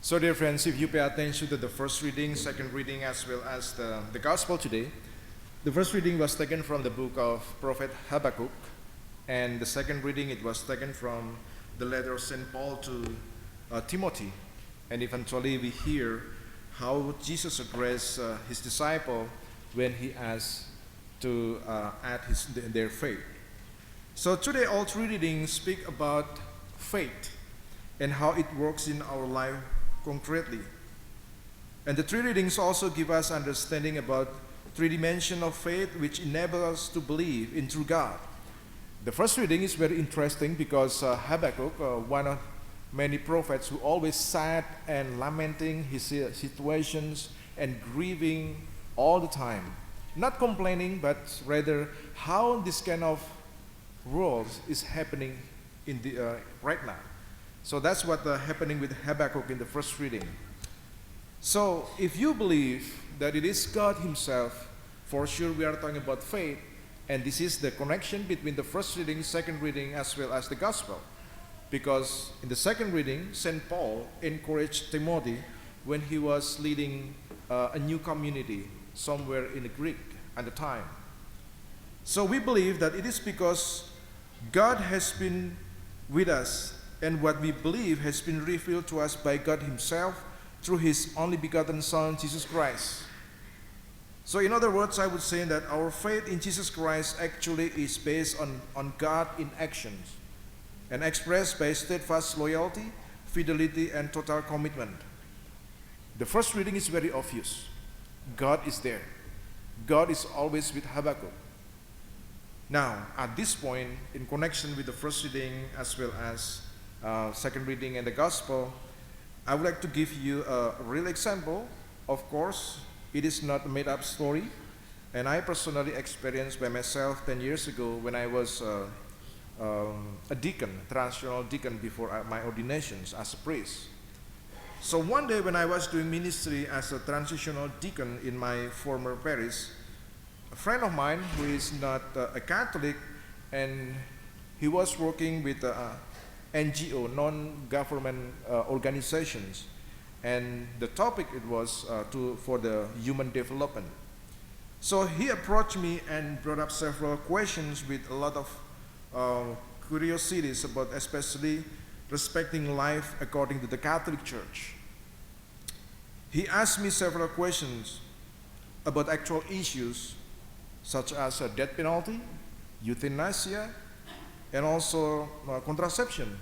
So dear friends, if you pay attention to the first reading, second reading, as well as the gospel today, the first reading was taken from the book of Prophet Habakkuk, and the second reading, it was taken from the letter of St. Paul to Timothy. And eventually we hear how Jesus addressed his disciple when he asked to add their faith. So today all three readings speak about faith and how it works in our life concretely. And the three readings also give us understanding about three dimensions of faith which enable us to believe in true God. The first reading is very interesting because Habakkuk, one of many prophets who always sad and lamenting his situations and grieving all the time. Not complaining, but rather how this kind of world is happening in the right now. So that's what happening with Habakkuk in the first reading. So if you believe that it is God himself, for sure we are talking about faith, and this is the connection between the first reading, second reading, as well as the gospel. Because in the second reading, St. Paul encouraged Timothy when he was leading a new community somewhere in the Greek at the time. So we believe that it is because God has been with us, and what we believe has been revealed to us by God himself through his only begotten Son, Jesus Christ. So in other words, I would say that our faith in Jesus Christ actually is based on God in actions and expressed by steadfast loyalty, fidelity, and total commitment. The first reading is very obvious. God is there. God is always with Habakkuk. Now, at this point, in connection with the first reading as well as second reading and the gospel, I would like to give you a real example. Of course, it is not a made-up story, and I personally experienced by myself 10 years ago when I was a deacon, transitional deacon before my ordinations as a priest. So one day when I was doing ministry as a transitional deacon in my former parish, a friend of mine who is not a Catholic, and he was working with NGO, non-government organizations, and the topic it was for the human development. So he approached me and brought up several questions with a lot of curiosities about especially respecting life according to the Catholic Church. He asked me several questions about actual issues such as death penalty, euthanasia, and also contraception.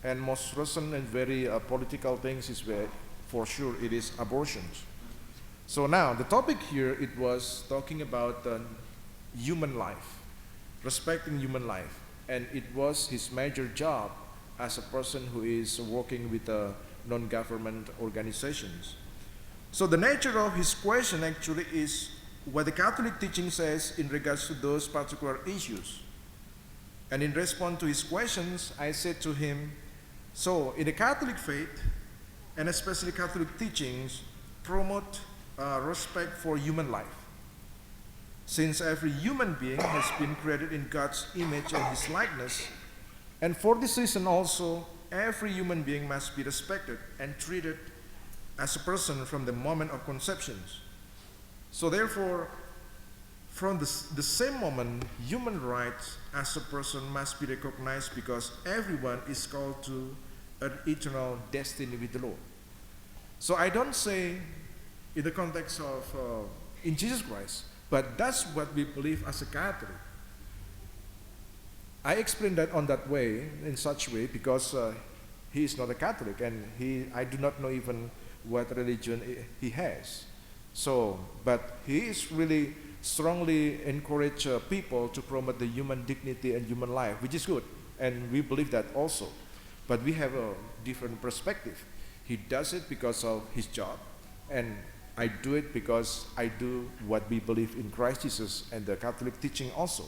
And most recent and very political things is where, for sure, it is abortions. So now, the topic here, it was talking about human life, respecting human life. And it was his major job as a person who is working with non-government organizations. So the nature of his question actually is what the Catholic teaching says in regards to those particular issues. And in response to his questions, I said to him, so in the Catholic faith, and especially Catholic teachings, promote respect for human life. Since every human being has been created in God's image and his likeness, and for this reason also, every human being must be respected and treated as a person from the moment of conception. So therefore, from the same moment, human rights as a person must be recognized because everyone is called to an eternal destiny with the Lord. So I don't say in the context of in Jesus Christ, but that's what we believe as a Catholic. I explain that on that way, in such way, because he is not a Catholic, and I do not know even what religion he has. So, but he is really strongly encourage people to promote the human dignity and human life, which is good, and we believe that also. But we have a different perspective. He does it because of his job, and I do it because I do what we believe in Christ Jesus and the Catholic teaching also.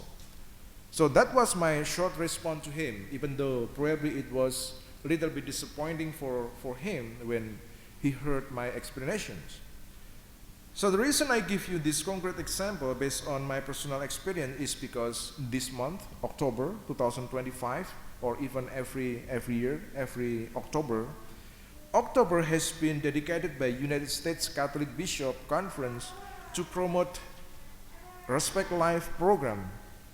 So that was my short response to him, even though probably it was a little bit disappointing for him when he heard my explanations. So the reason I give you this concrete example based on my personal experience is because this month, October 2025, or even every year, every October, October has been dedicated by United States Catholic Bishop Conference to promote Respect Life program,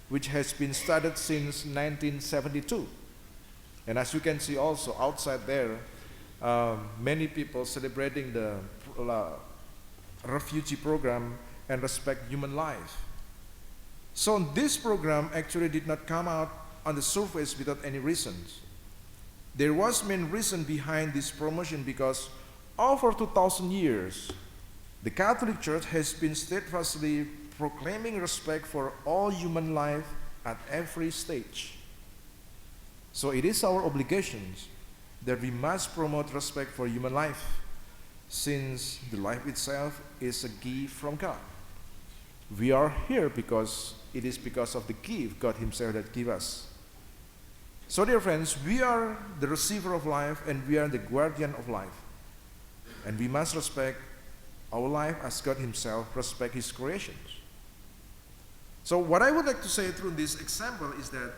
which has been started since 1972. And as you can see also outside there, many people celebrating the refugee program and respect human life. So this program actually did not come out on the surface without any reasons. There was main reason behind this promotion because over 2,000 years, the Catholic Church has been steadfastly proclaiming respect for all human life at every stage. So it is our obligations that we must promote respect for human life, since the life itself is a gift from God. We are here because it is because of the gift God Himself that gave us. So dear friends, we are the receiver of life and we are the guardian of life. And we must respect our life as God Himself respects His creations. So what I would like to say through this example is that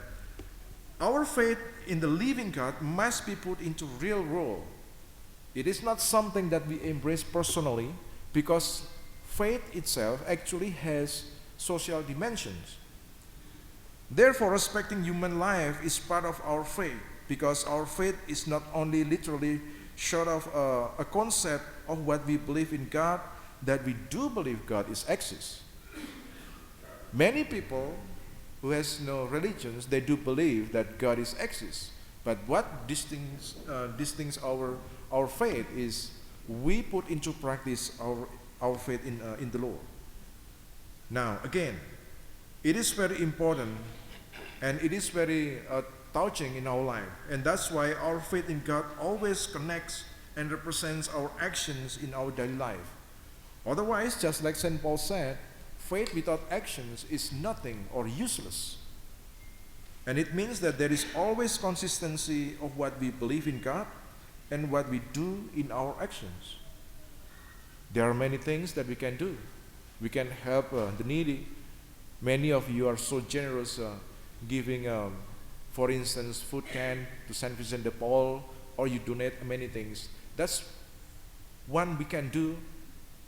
our faith in the living God must be put into real role. It is not something that we embrace personally, because faith itself actually has social dimensions. Therefore, respecting human life is part of our faith, because our faith is not only literally short of a concept of what we believe in God, that we do believe God is exists. Many people who has no religions, they do believe that God is exists. But what distincts our faith is we put into practice our faith in the Lord. Now, again, it is very important and it is very touching in our life. And that's why our faith in God always connects and represents our actions in our daily life. Otherwise, just like St. Paul said, faith without actions is nothing or useless. And it means that there is always consistency of what we believe in God and what we do in our actions. There are many things that we can do. We can help the needy. Many of you are so generous giving, for instance, food can to St. Vincent de Paul, or you donate many things. That's one we can do,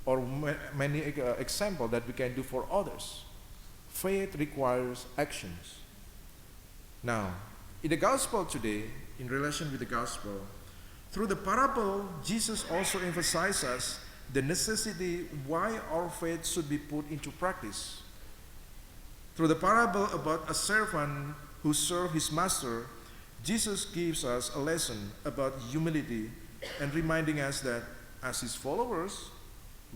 or many examples that we can do for others. Faith requires actions. Now, in the gospel today, in relation with the gospel, through the parable, Jesus also emphasizes the necessity why our faith should be put into practice. Through the parable about a servant who served his master, Jesus gives us a lesson about humility and reminding us that as His followers,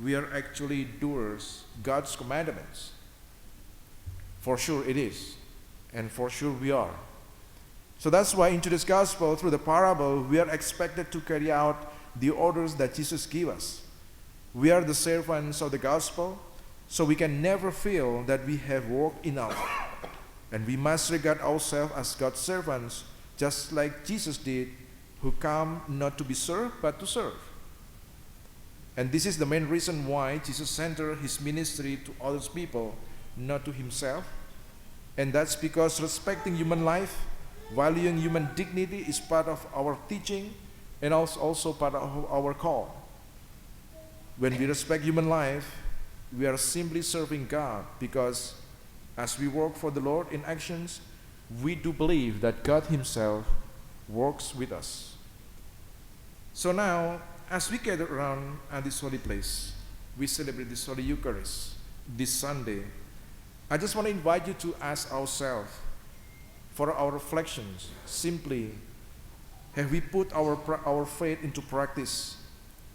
we are actually doers God's commandments. For sure it is, and for sure we are. So that's why in today's gospel, through the parable, we are expected to carry out the orders that Jesus gave us. We are the servants of the gospel, so we can never feel that we have worked enough. And we must regard ourselves as God's servants, just like Jesus did, who come not to be served, but to serve. And this is the main reason why Jesus centered His ministry to other people, not to Himself. And that's because respecting human life, valuing human dignity is part of our teaching and also part of our call. When we respect human life, we are simply serving God, because as we work for the Lord in actions, we do believe that God Himself works with us. So now, as we gather around at this holy place, we celebrate this Holy Eucharist this Sunday. I just want to invite you to ask ourselves, for our reflections, simply, have we put our faith into practice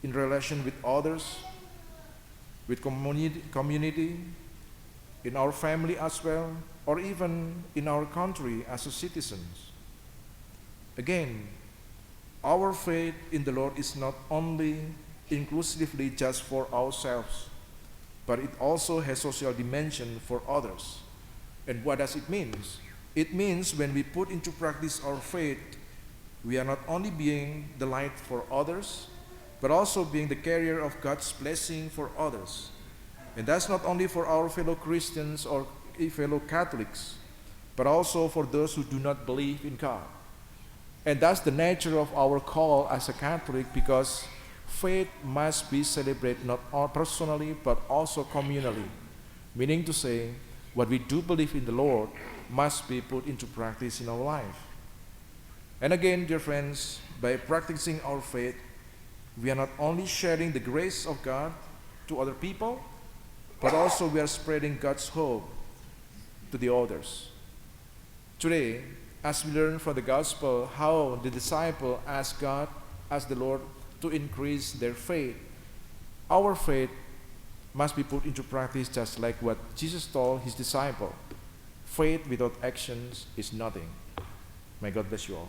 in relation with others, with community, in our family as well, or even in our country as citizens? Again, our faith in the Lord is not only inclusively just for ourselves, but it also has social dimension for others. And what does it mean? It means when we put into practice our faith, we are not only being the light for others, but also being the carrier of God's blessing for others. And that's not only for our fellow Christians or fellow Catholics, but also for those who do not believe in God. And that's the nature of our call as a Catholic, because faith must be celebrated not only personally but also communally. Meaning to say, what we do believe in the Lord must be put into practice in our life. And again, dear friends, by practicing our faith, we are not only sharing the grace of God to other people, but also we are spreading God's hope to the others. Today, as we learn from the gospel how the disciple asked God, asked the Lord to increase their faith, our faith must be put into practice just like what Jesus told his disciple. Faith without actions is nothing. May God bless you all.